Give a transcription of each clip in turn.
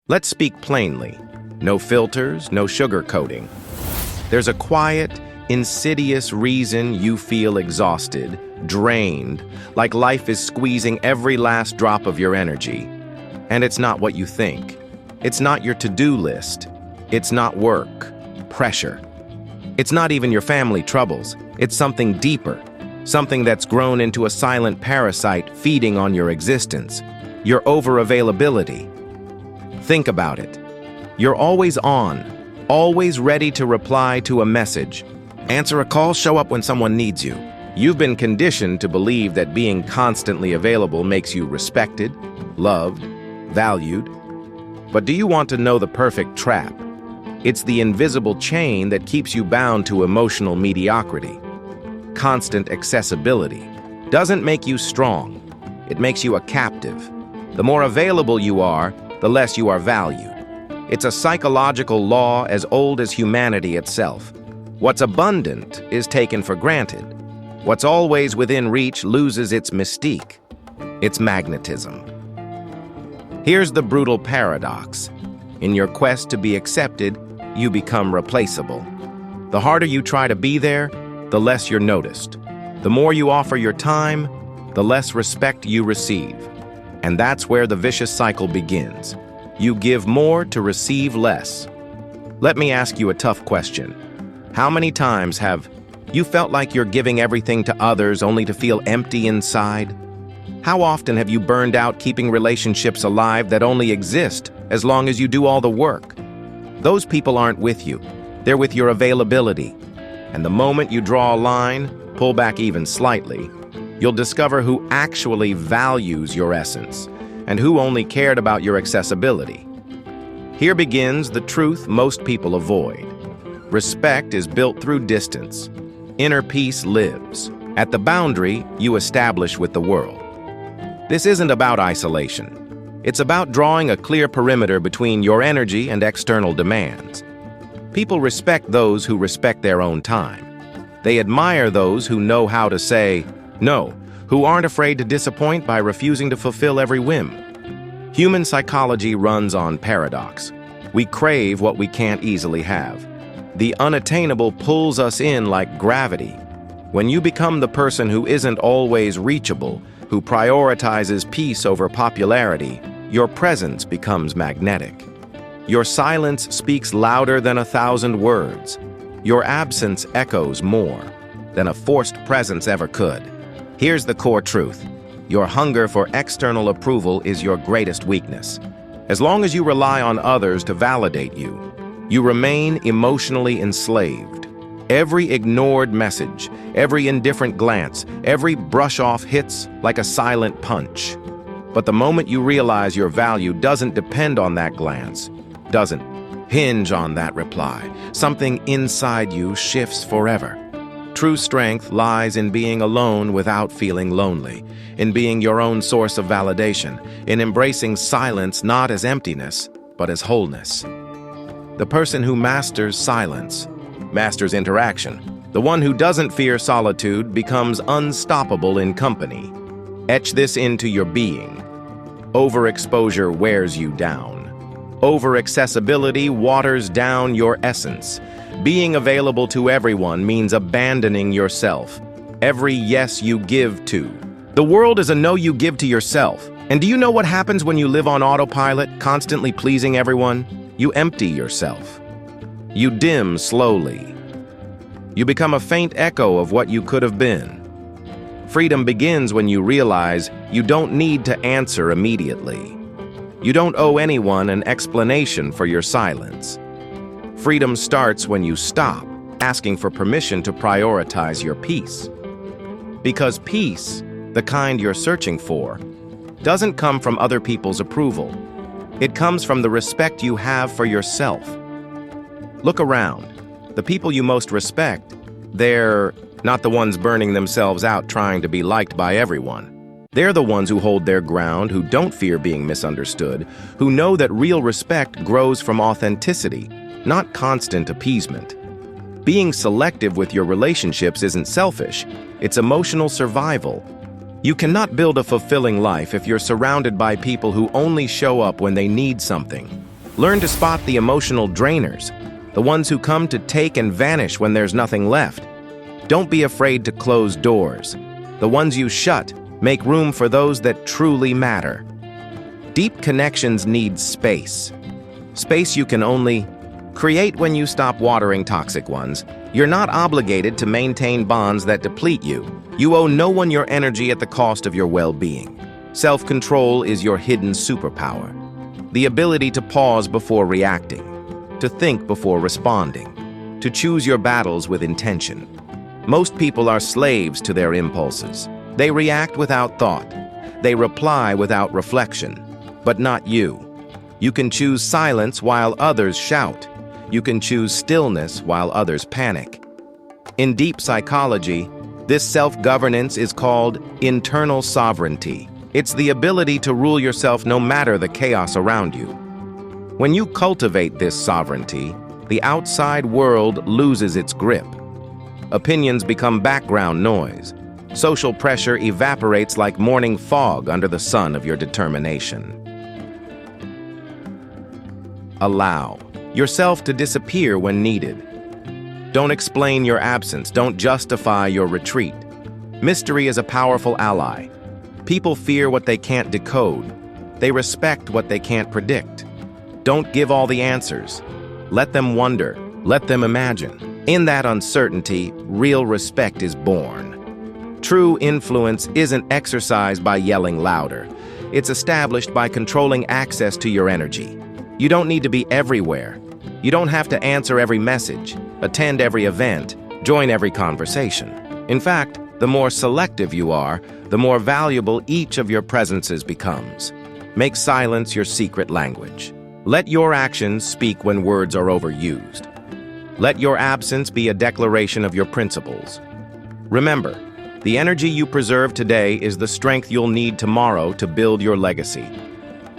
Let's speak plainly. No filters, no sugarcoating. There's a quiet, insidious reason you feel exhausted, drained, like life is squeezing every last drop of your energy. And it's not what you think. It's not your to-do list. It's not work, pressure. It's not even your family troubles. It's something deeper, something that's grown into a silent parasite feeding on your existence, your over-availability. Think about it. You're always on, always ready to reply to a message, answer a call, show up when someone needs you. You've been conditioned to believe that being constantly available makes you respected, loved, valued. But do you want to know the perfect trap? It's the invisible chain that keeps you bound to emotional mediocrity. Constant accessibility doesn't make you strong. It makes you a captive. The more available you are, the less you are valued. It's a psychological law as old as humanity itself. What's abundant is taken for granted. What's always within reach loses its mystique, its magnetism. Here's the brutal paradox. In your quest to be accepted, you become replaceable. The harder you try to be there, the less you're noticed. The more you offer your time, the less respect you receive. And that's where the vicious cycle begins. You give more to receive less. Let me ask you a tough question. How many times have you felt like you're giving everything to others only to feel empty inside? How often have you burned out keeping relationships alive that only exist as long as you do all the work? Those people aren't with you. They're with your availability. And the moment you draw a line, pull back even slightly, you'll discover who actually values your essence and who only cared about your accessibility. Here begins the truth most people avoid. Respect is built through distance. Inner peace lives at the boundary you establish with the world. This isn't about isolation. It's about drawing a clear perimeter between your energy and external demands. People respect those who respect their own time. They admire those who know how to say no, who aren't afraid to disappoint by refusing to fulfill every whim. Human psychology runs on paradox. We crave what we can't easily have. The unattainable pulls us in like gravity. When you become the person who isn't always reachable, who prioritizes peace over popularity, your presence becomes magnetic. Your silence speaks louder than 1,000 words. Your absence echoes more than a forced presence ever could. Here's the core truth. Your hunger for external approval is your greatest weakness. As long as you rely on others to validate you, you remain emotionally enslaved. Every ignored message, every indifferent glance, every brush-off hits like a silent punch. But the moment you realize your value doesn't depend on that glance, doesn't hinge on that reply, something inside you shifts forever. True strength lies in being alone without feeling lonely, in being your own source of validation, in embracing silence not as emptiness, but as wholeness. The person who masters silence masters interaction. The one who doesn't fear solitude becomes unstoppable in company. Etch this into your being. Overexposure wears you down. Over-accessibility waters down your essence. Being available to everyone means abandoning yourself. Every yes you give to. The world is a no you give to yourself. And do you know what happens when you live on autopilot, constantly pleasing everyone? You empty yourself. You dim slowly. You become a faint echo of what you could have been. Freedom begins when you realize you don't need to answer immediately. You don't owe anyone an explanation for your silence. Freedom starts when you stop asking for permission to prioritize your peace. Because peace, the kind you're searching for, doesn't come from other people's approval. It comes from the respect you have for yourself. Look around. The people you most respect, they're not the ones burning themselves out trying to be liked by everyone. They're the ones who hold their ground, who don't fear being misunderstood, who know that real respect grows from authenticity, not constant appeasement. Being selective with your relationships isn't selfish, it's emotional survival. You cannot build a fulfilling life if you're surrounded by people who only show up when they need something. Learn to spot the emotional drainers, the ones who come to take and vanish when there's nothing left. Don't be afraid to close doors. The ones you shut make room for those that truly matter. Deep connections need space. Space you can only create when you stop watering toxic ones. You're not obligated to maintain bonds that deplete you. You owe no one your energy at the cost of your well-being. Self-control is your hidden superpower. The ability to pause before reacting, to think before responding, to choose your battles with intention. Most people are slaves to their impulses. They react without thought. They reply without reflection. But not you. You can choose silence while others shout. You can choose stillness while others panic. In deep psychology, this self-governance is called internal sovereignty. It's the ability to rule yourself no matter the chaos around you. When you cultivate this sovereignty, the outside world loses its grip. Opinions become background noise. Social pressure evaporates like morning fog under the sun of your determination. Allow yourself to disappear when needed. Don't explain your absence. Don't justify your retreat. Mystery is a powerful ally. People fear what they can't decode. They respect what they can't predict. Don't give all the answers. Let them wonder. Let them imagine. In that uncertainty, real respect is born. True influence isn't exercised by yelling louder. It's established by controlling access to your energy. You don't need to be everywhere. You don't have to answer every message, attend every event, join every conversation. In fact, the more selective you are, the more valuable each of your presences becomes. Make silence your secret language. Let your actions speak when words are overused. Let your absence be a declaration of your principles. Remember, the energy you preserve today is the strength you'll need tomorrow to build your legacy.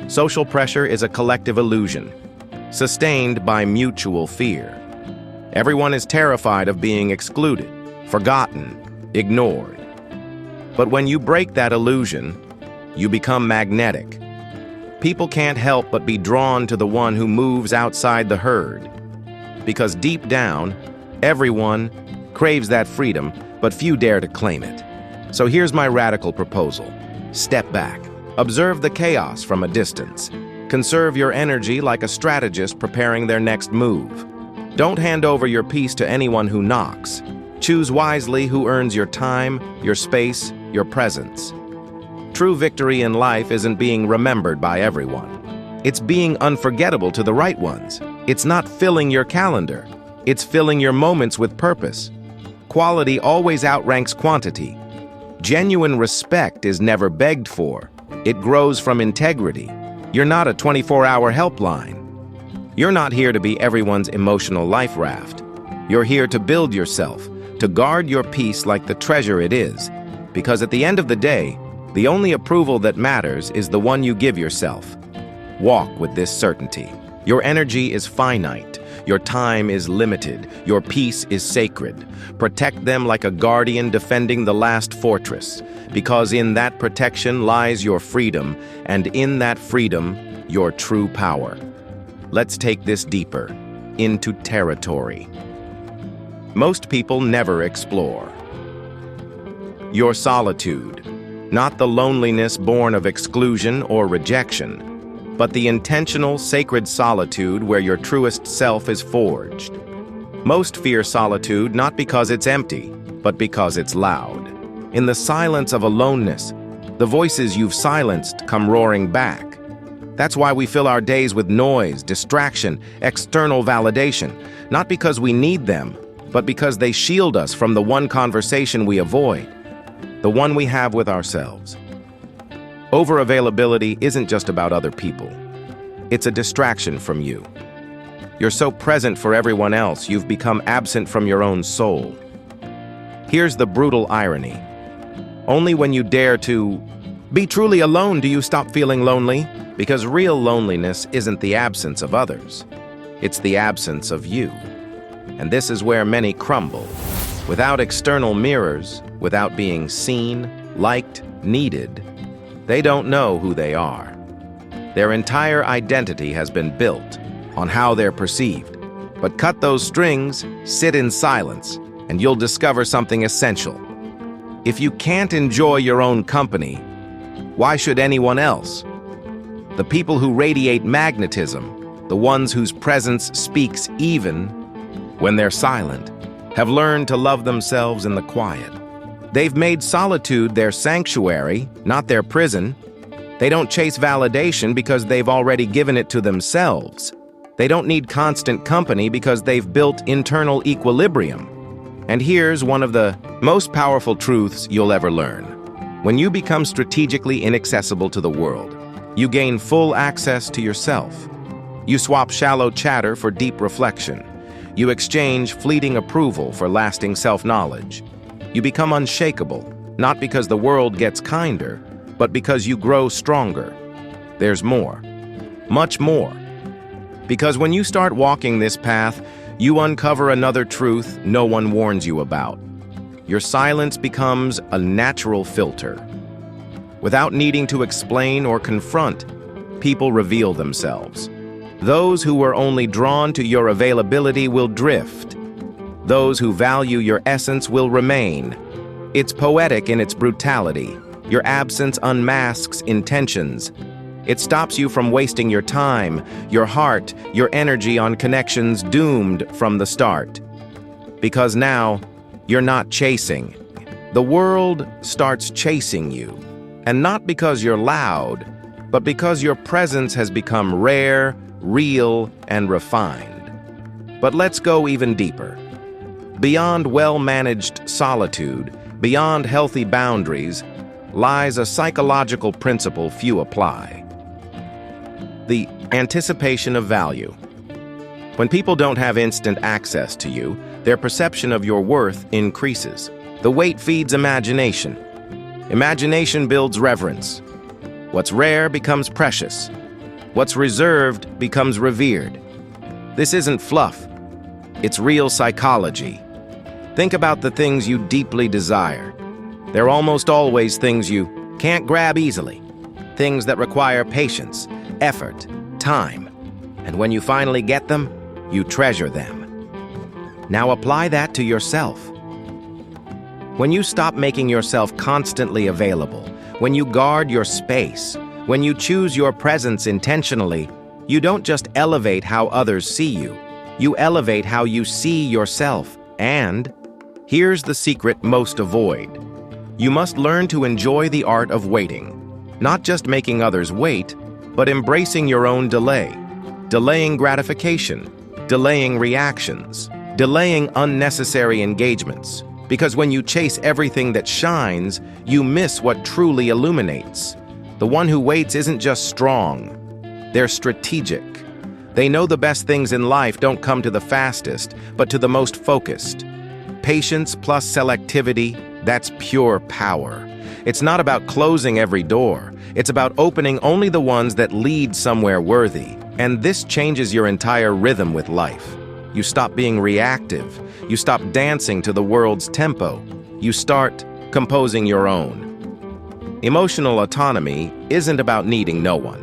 Social pressure is a collective illusion, sustained by mutual fear. Everyone is terrified of being excluded, forgotten, ignored. But when you break that illusion, you become magnetic. People can't help but be drawn to the one who moves outside the herd. Because deep down, everyone craves that freedom, but few dare to claim it. So here's my radical proposal. Step back. Observe the chaos from a distance. Conserve your energy like a strategist preparing their next move. Don't hand over your peace to anyone who knocks. Choose wisely who earns your time, your space, your presence. True victory in life isn't being remembered by everyone. It's being unforgettable to the right ones. It's not filling your calendar. It's filling your moments with purpose. Quality always outranks quantity. Genuine respect is never begged for. It grows from integrity. You're not a 24-hour helpline. You're not here to be everyone's emotional life raft. You're here to build yourself, to guard your peace like the treasure it is. Because at the end of the day, the only approval that matters is the one you give yourself. Walk with this certainty. Your energy is finite. Your time is limited. Your peace is sacred. Protect them like a guardian defending the last fortress, because in that protection lies your freedom, and in that freedom, your true power. Let's take this deeper, into territory. Most people never explore. Your solitude, not the loneliness born of exclusion or rejection, but the intentional, sacred solitude where your truest self is forged. Most fear solitude not because it's empty, but because it's loud. In the silence of aloneness, the voices you've silenced come roaring back. That's why we fill our days with noise, distraction, external validation, not because we need them, but because they shield us from the one conversation we avoid, the one we have with ourselves. Overavailability isn't just about other people. It's a distraction from you. You're so present for everyone else, you've become absent from your own soul. Here's the brutal irony. Only when you dare to be truly alone do you stop feeling lonely, because real loneliness isn't the absence of others. It's the absence of you. And this is where many crumble. Without external mirrors, without being seen, liked, needed, they don't know who they are. Their entire identity has been built on how they're perceived. But cut those strings, sit in silence, and you'll discover something essential. If you can't enjoy your own company, why should anyone else? The people who radiate magnetism, the ones whose presence speaks even when they're silent, have learned to love themselves in the quiet. They've made solitude their sanctuary, not their prison. They don't chase validation because they've already given it to themselves. They don't need constant company because they've built internal equilibrium. And here's one of the most powerful truths you'll ever learn. When you become strategically inaccessible to the world, you gain full access to yourself. You swap shallow chatter for deep reflection. You exchange fleeting approval for lasting self-knowledge. You become unshakable, not because the world gets kinder, but because you grow stronger. There's more, much more. Because when you start walking this path, you uncover another truth no one warns you about. Your silence becomes a natural filter. Without needing to explain or confront, people reveal themselves. Those who were only drawn to your availability will drift. Those who value your essence will remain. It's poetic in its brutality. Your absence unmasks intentions. It stops you from wasting your time, your heart, your energy on connections doomed from the start. Because now, you're not chasing. The world starts chasing you. And not because you're loud, but because your presence has become rare, real, and refined. But let's go even deeper. Beyond well-managed solitude, beyond healthy boundaries, lies a psychological principle few apply. The anticipation of value. When people don't have instant access to you, their perception of your worth increases. The wait feeds imagination. Imagination builds reverence. What's rare becomes precious. What's reserved becomes revered. This isn't fluff. It's real psychology. Think about the things you deeply desire. They're almost always things you can't grab easily. Things that require patience, effort, time. And when you finally get them, you treasure them. Now apply that to yourself. When you stop making yourself constantly available, when you guard your space, when you choose your presence intentionally, you don't just elevate how others see you, you elevate how you see yourself. And here's the secret most avoid. You must learn to enjoy the art of waiting, not just making others wait, but embracing your own delay, delaying gratification, delaying reactions, delaying unnecessary engagements. Because when you chase everything that shines, you miss what truly illuminates. The one who waits isn't just strong, they're strategic. They know the best things in life don't come to the fastest, but to the most focused. Patience plus selectivity, that's pure power. It's not about closing every door. It's about opening only the ones that lead somewhere worthy. And this changes your entire rhythm with life. You stop being reactive. You stop dancing to the world's tempo. You start composing your own. Emotional autonomy isn't about needing no one.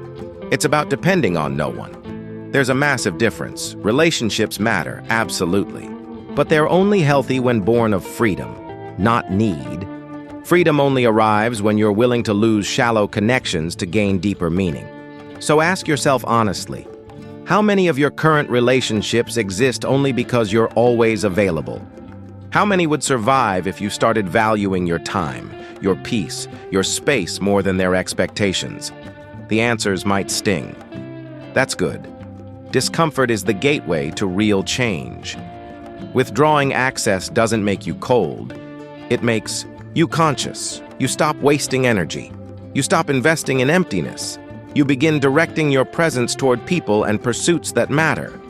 It's about depending on no one. There's a massive difference. Relationships matter, absolutely. But they're only healthy when born of freedom, not need. Freedom only arrives when you're willing to lose shallow connections to gain deeper meaning. So ask yourself honestly, how many of your current relationships exist only because you're always available? How many would survive if you started valuing your time, your peace, your space more than their expectations? The answers might sting. That's good. Discomfort is the gateway to real change. Withdrawing access doesn't make you cold. It makes you conscious. You stop wasting energy. You stop investing in emptiness. You begin directing your presence toward people and pursuits that matter.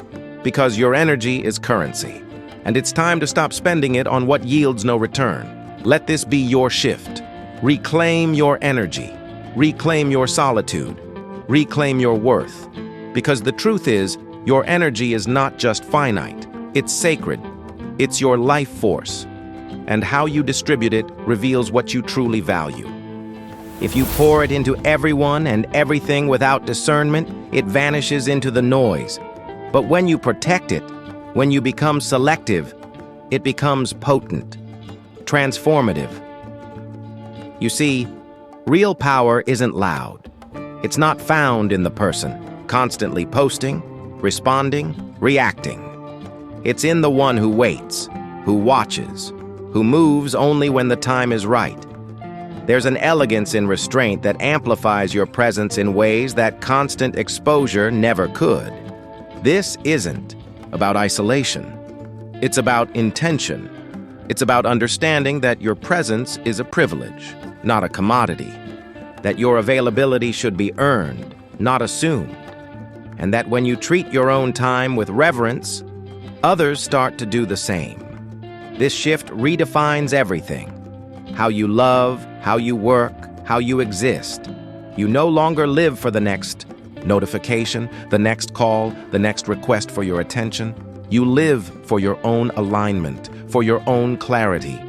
Because your energy is currency. And it's time to stop spending it on what yields no return. Let this be your shift. Reclaim your energy. Reclaim your solitude. Reclaim your worth. Because the truth is, your energy is not just finite. It's sacred. It's your life force. And how you distribute it reveals what you truly value. If you pour it into everyone and everything without discernment, it vanishes into the noise. But when you protect it, when you become selective, it becomes potent, transformative. You see, real power isn't loud. It's not found in the person, constantly posting, responding, reacting. It's in the one who waits, who watches, who moves only when the time is right. There's an elegance in restraint that amplifies your presence in ways that constant exposure never could. This isn't about isolation. It's about intention. It's about understanding that your presence is a privilege, not a commodity. That your availability should be earned, not assumed. And that when you treat your own time with reverence, others start to do the same. This shift redefines everything. How you love, how you work, how you exist. You no longer live for the next notification, the next call, the next request for your attention. You live for your own alignment, for your own clarity,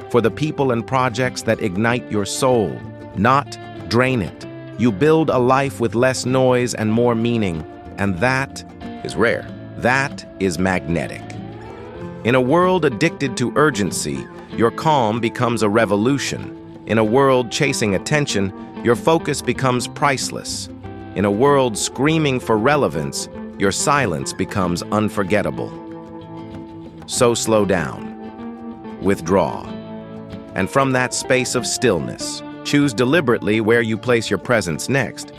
for the people and projects that ignite your soul, not drain it. You build a life with less noise and more meaning, and that is rare. That is magnetic. In a world addicted to urgency, your calm becomes a revolution. In a world chasing attention, your focus becomes priceless. In a world screaming for relevance, your silence becomes unforgettable. So slow down, withdraw, and from that space of stillness, choose deliberately where you place your presence next.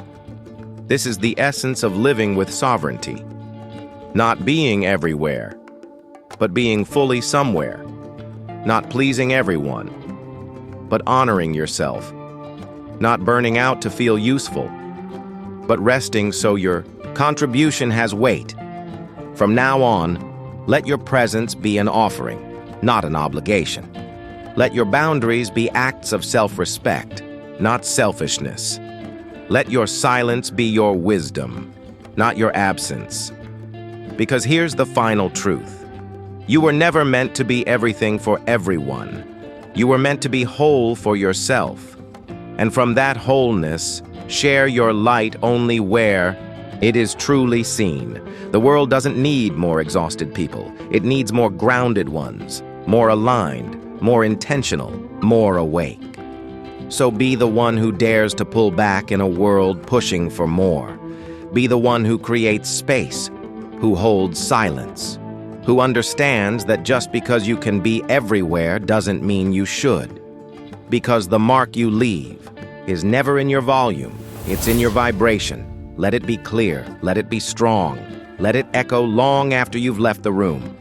This is the essence of living with sovereignty. Not being everywhere, but being fully somewhere. Not pleasing everyone, but honoring yourself. Not burning out to feel useful, but resting so your contribution has weight. From now on, let your presence be an offering, not an obligation. Let your boundaries be acts of self-respect, not selfishness. Let your silence be your wisdom, not your absence. Because here's the final truth. You were never meant to be everything for everyone. You were meant to be whole for yourself. And from that wholeness, share your light only where it is truly seen. The world doesn't need more exhausted people. It needs more grounded ones, more aligned, more intentional, more awake. So be the one who dares to pull back in a world pushing for more. Be the one who creates space, who holds silence, who understands that just because you can be everywhere doesn't mean you should. Because the mark you leave is never in your volume, it's in your vibration. Let it be clear, let it be strong, let it echo long after you've left the room.